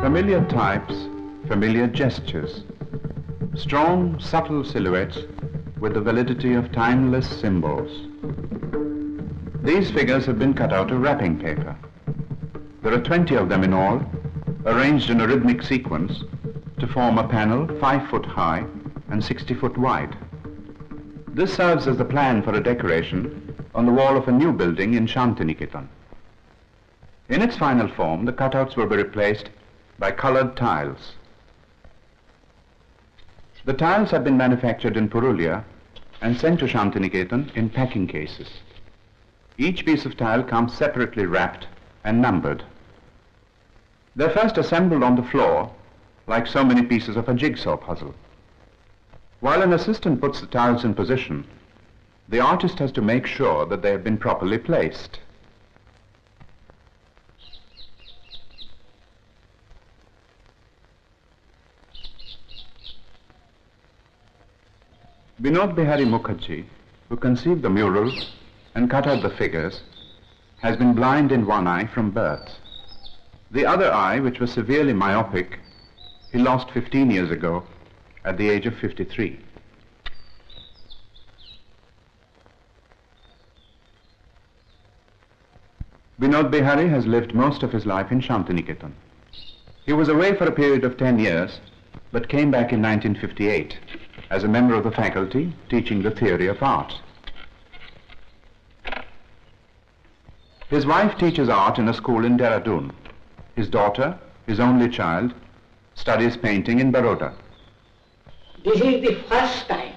Familiar types, familiar gestures, strong, subtle silhouettes with the validity of timeless symbols. These figures have been cut out of wrapping paper. There are 20 of them in all, arranged in a rhythmic sequence to form a panel 5 foot high and 60 foot wide. This serves as the plan for a decoration on the wall of a new building in Shantiniketan. In its final form, the cutouts will be replaced by colored tiles. The tiles have been manufactured in Purulia and sent to Shantiniketan in packing cases. Each piece of tile comes separately wrapped and numbered. They're first assembled on the floor like so many pieces of a jigsaw puzzle. While an assistant puts the tiles in position, the artist has to make sure that they have been properly placed. Binod Bihari Mukherjee, who conceived the murals and cut out the figures, has been blind in one eye from birth. The other eye, which was severely myopic, he lost 15 years ago at the age of 53. Binod Bihari has lived most of his life in Shantiniketan. He was away for a period of 10 years, but came back in 1958 as a member of the faculty teaching the theory of art. His wife teaches art in a school in Dehradun. His daughter, his only child, studies painting in Baroda. This is the first time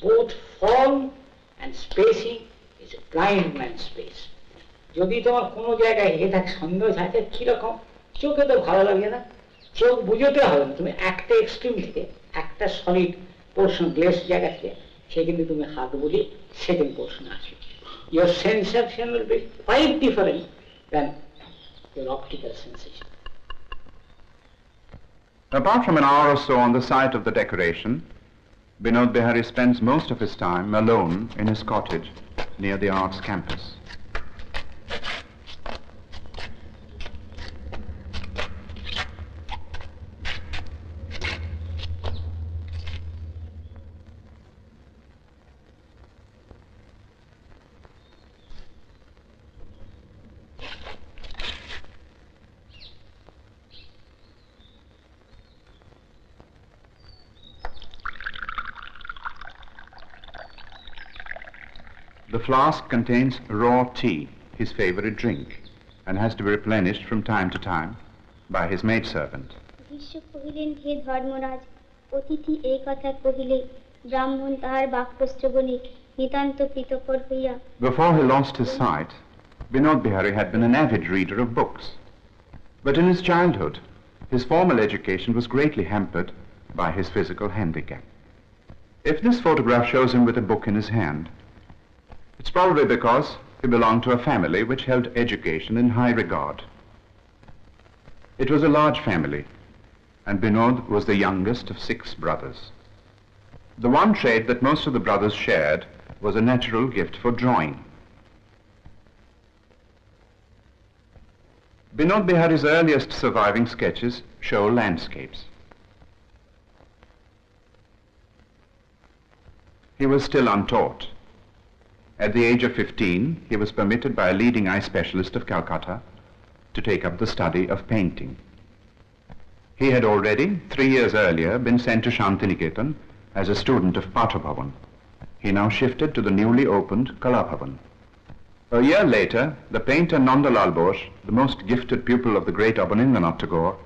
both form and spacing is a blind man's space. যদি তোমার কোনো জায়গায় হেঁটে থাকে সন্দেহ আছে কিরকম চোখে তো ভালো লাগে না, চোখ বুঝতে হবে না, তুমি একটা এক্সট্রিম থেকে একটা সলিড পোর্শন গ্লেস জায়গা থেকে সেখানে তুমি হাত বুলিয়ে সেকেন্ড পোর্শন আসবে। Your sensation will be quite different than your optical sensation. Apart from an hour or so on the site of the decoration, Binod Bihari spends most of his time alone in his cottage near the arts campus. The flask contains raw tea, his favorite drink, and has to be replenished from time to time by his maidservant. Before he lost his sight, Binod Bihari had been an avid reader of books. But in his childhood, his formal education was greatly hampered by his physical handicap. If this photograph shows him with a book in his hand, it's probably because he belonged to a family which held education in high regard. It was a large family, and Binod was the youngest of 6 brothers. The one trait that most of the brothers shared was a natural gift for drawing. Binod Bihari's earliest surviving sketches show landscapes. He was still untaught. At the age of 15, he was permitted by a leading eye specialist of Calcutta to take up the study of painting. He had already, 3 years earlier, been sent to Shantiniketan as a student of Pathabhavan. He now shifted to the newly opened Kalabhavan. A year later, the painter Nandalal Bose, the most gifted pupil of the great Abanindranath Tagore,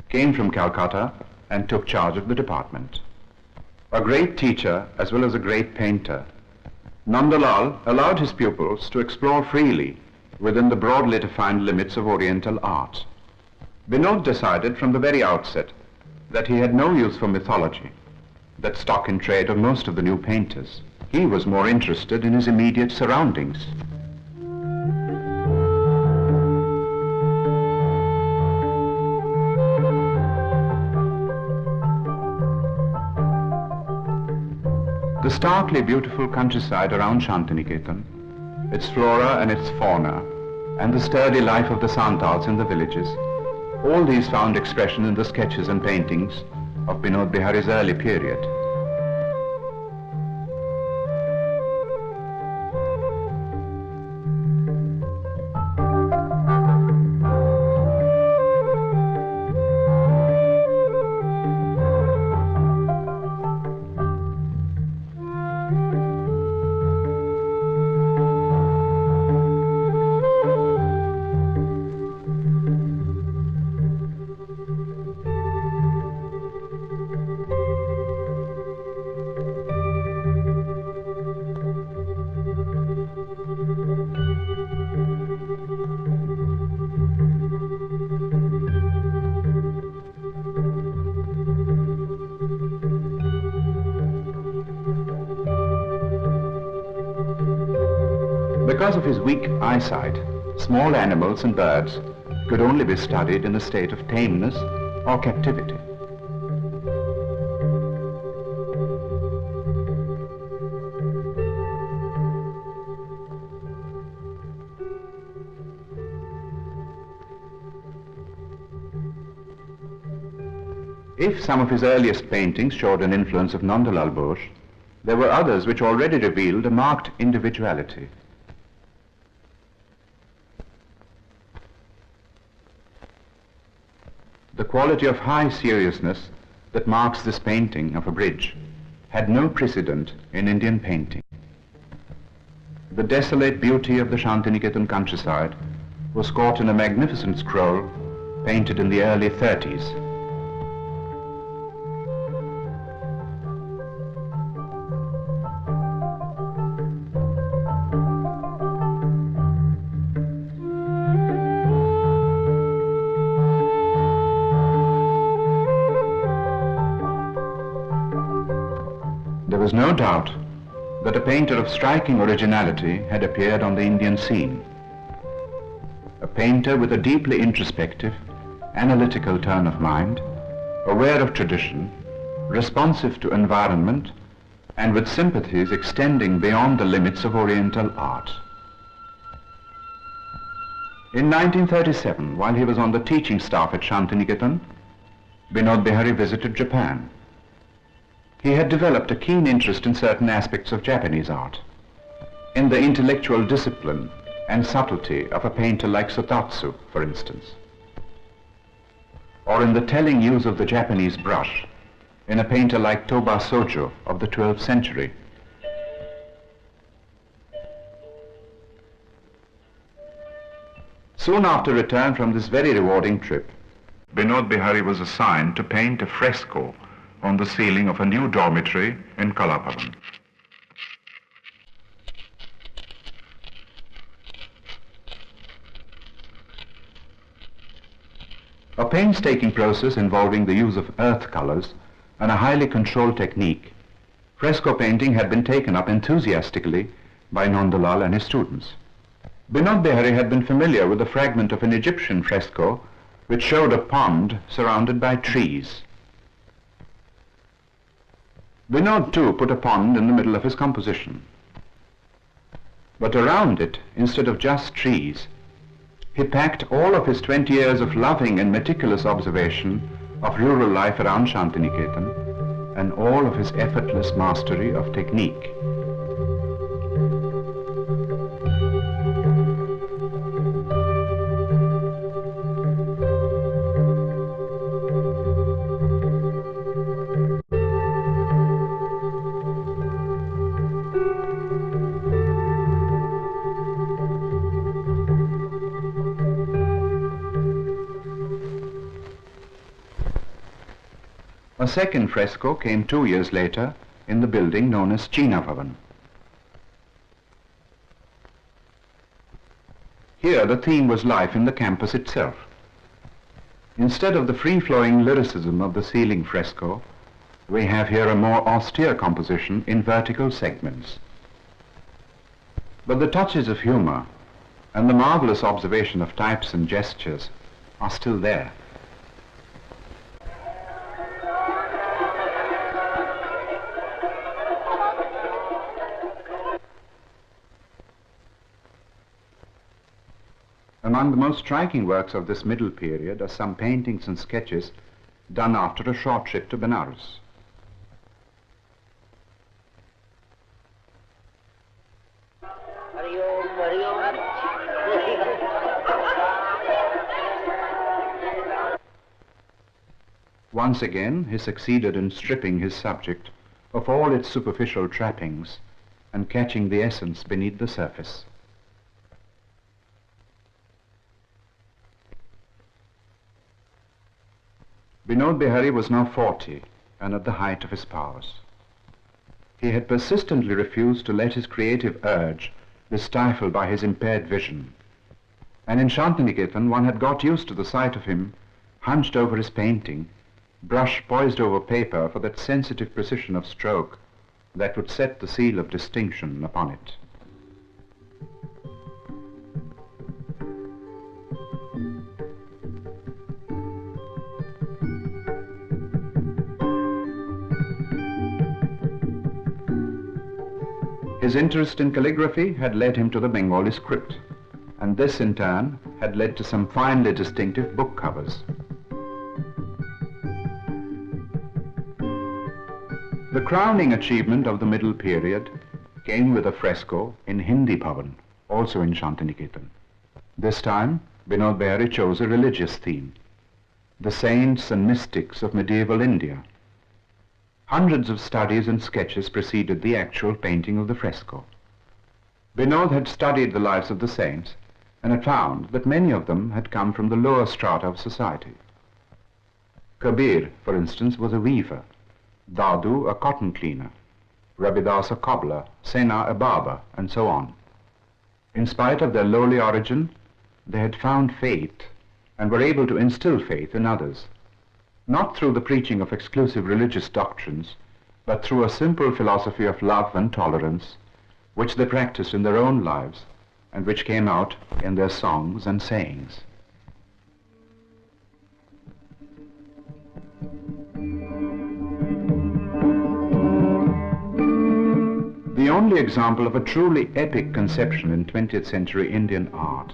came from Calcutta and took charge of the department. A great teacher as well as a great painter, Nandalal allowed his pupils to explore freely within the broadly defined limits of Oriental art. Binod decided from the very outset that he had no use for mythology, that stock in trade of most of the new painters. He was more interested in his immediate surroundings. The starkly beautiful countryside around Shantiniketan, its flora and its fauna, and the sturdy life of the Santals in the villages All these found expression in the sketches and paintings of Binod Bihari's early period. Because of his weak eyesight, small animals and birds could only be studied in a state of tameness or captivity. If some of his earliest paintings showed an influence of Nandalal Bose, there were others which already revealed a marked individuality. The quality of high seriousness that marks this painting of a bridge had no precedent in Indian painting. The desolate beauty of the Shantiniketan countryside was caught in a magnificent scroll painted in the early 30s. There was no doubt that a painter of striking originality had appeared on the Indian scene. A painter with a deeply introspective, analytical turn of mind, aware of tradition, responsive to environment, and with sympathies extending beyond the limits of Oriental art. In 1937, while he was on the teaching staff at Shantiniketan, Binod Bihari visited Japan. He had developed a keen interest in certain aspects of Japanese art, in the intellectual discipline and subtlety of a painter like Sotatsu, for instance, or in the telling use of the Japanese brush in a painter like Toba Sojo of the 12th century. Soon after return from this very rewarding trip, Binod Bihari was assigned to paint a fresco on the ceiling of a new dormitory in Kalapavan. A painstaking process involving the use of earth colors and a highly controlled technique, fresco painting had been taken up enthusiastically by Nandalal and his students. Binod Bihari had been familiar with a fragment of an Egyptian fresco which showed a pond surrounded by trees. Binod too put a pond in the middle of his composition. But around it, instead of just trees, he packed all of his 20 years of loving and meticulous observation of rural life around Shantiniketan and all of his effortless mastery of technique. A second fresco came 2 years later in the building known as China Bhavan. Here the theme was life in the campus itself. Instead of the free-flowing lyricism of the ceiling fresco, we have here a more austere composition in vertical segments. But the touches of humor and the marvelous observation of types and gestures are still there. Among the most striking works of this middle period are some paintings and sketches done after a short trip to Benares. Once again, he succeeded in stripping his subject of all its superficial trappings and catching the essence beneath the surface. Binod Bihari was now 40 and at the height of his powers. He had persistently refused to let his creative urge be stifled by his impaired vision. And in Shantiniketan, one had got used to the sight of him hunched over his painting, brush poised over paper for that sensitive precision of stroke that would set the seal of distinction upon it. His interest in calligraphy had led him to the Bengali script, and this in turn had led to some finely distinctive book covers. The crowning achievement of the middle period came with a fresco in Hindi Bhavan, also in Shantiniketan. This time, Binod Bihari chose a religious theme, the saints and mystics of medieval India. Hundreds of studies and sketches preceded the actual painting of the fresco. Binod had studied the lives of the saints and had found that many of them had come from the lower strata of society. Kabir, for instance, was a weaver, Dadu a cotton cleaner, Rabidas a cobbler, Sena a barber, and so on. In spite of their lowly origin, they had found faith and were able to instill faith in others, not through the preaching of exclusive religious doctrines, but through a simple philosophy of love and tolerance, which they practiced in their own lives and which came out in their songs and sayings. The only example of a truly epic conception in 20th century Indian art,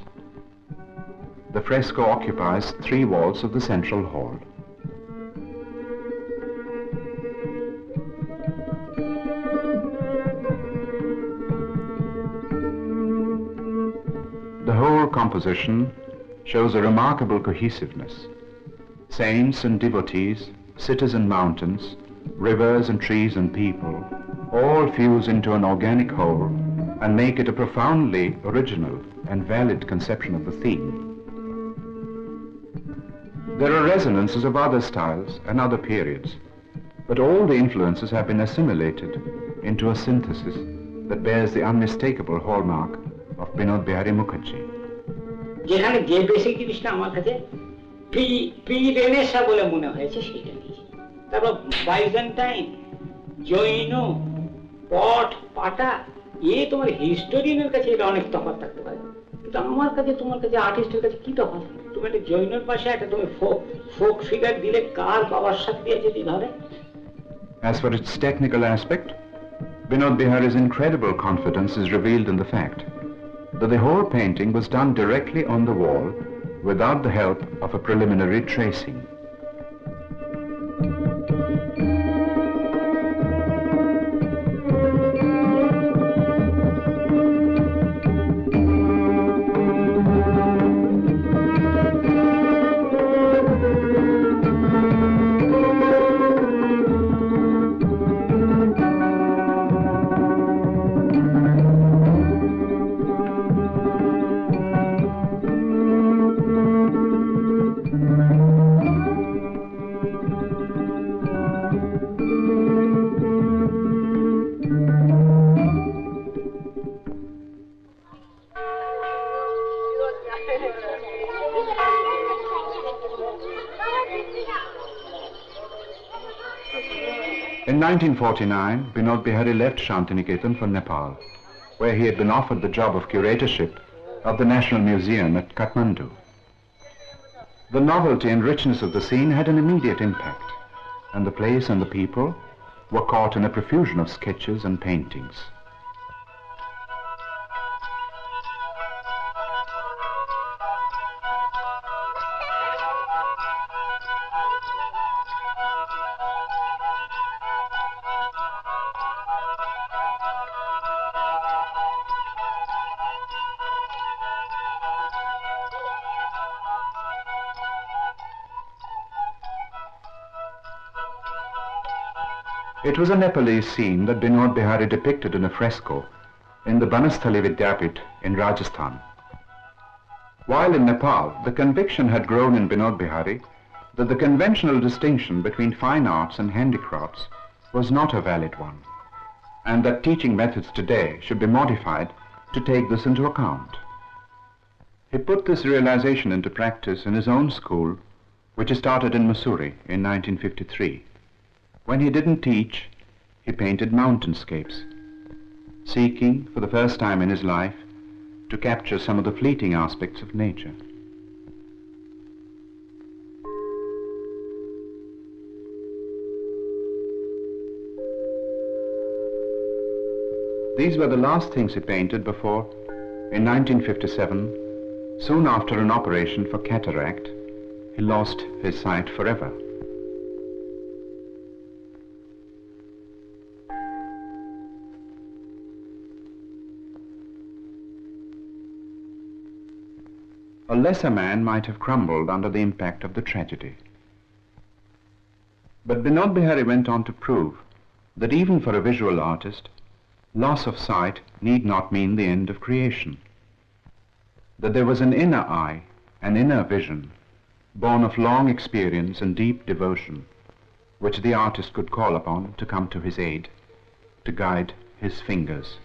the fresco occupies 3 walls of the central hall. The whole composition shows a remarkable cohesiveness. Saints and devotees, cities and mountains, rivers and trees and people, all fuse into an organic whole and make it a profoundly original and valid conception of the theme. There are resonances of other styles and other periods, but all the influences have been assimilated into a synthesis that bears the unmistakable hallmark of Binod Bihari Mukherjee. যেখানে যে basic জিনিসটা আমার কাছে pre Renaissance বলে মনে হয়েছে সেটা নিয়েছি। তারপর বাইজেন্টাইন, জৈন, পট, পাটা, তোমার হিস্টোরিয়ানের কাছে এটা অনেক তফাৎ থাকতে পারে, কিন্তু আমার কাছে তোমার কাছে আর্টিস্টের কাছে কি তফাৎ? তুমি একটা জৈনের পাশে একটা তুমি ফোক ফিগার দিলে কার বাবার সাথে দিয়ে যদি ধরে। As for its technical aspect, Binod Bihari's incredible confidence is revealed in the fact that the whole painting was done directly on the wall without the help of a preliminary tracing. In 1949, Binod Bihari left Shantiniketan for Nepal, where he had been offered the job of curatorship of the National Museum at Kathmandu. The novelty and richness of the scene had an immediate impact, and the place and the people were caught in a profusion of sketches and paintings. It was a Nepalese scene that Binod Bihari depicted in a fresco in the Banasthali Vidyapit in Rajasthan. While in Nepal, the conviction had grown in Binod Bihari that the conventional distinction between fine arts and handicrafts was not a valid one, and that teaching methods today should be modified to take this into account. He put this realization into practice in his own school, which he started in Mussoorie in 1953. When he didn't teach, he painted mountainscapes, seeking for the first time in his life to capture some of the fleeting aspects of nature. These were the last things he painted before, in 1957, soon after an operation for cataract, he lost his sight forever. A lesser man might have crumbled under the impact of the tragedy. But Binod Bihari went on to prove that even for a visual artist, loss of sight need not mean the end of creation. That there was an inner eye, an inner vision, born of long experience and deep devotion, which the artist could call upon to come to his aid, to guide his fingers.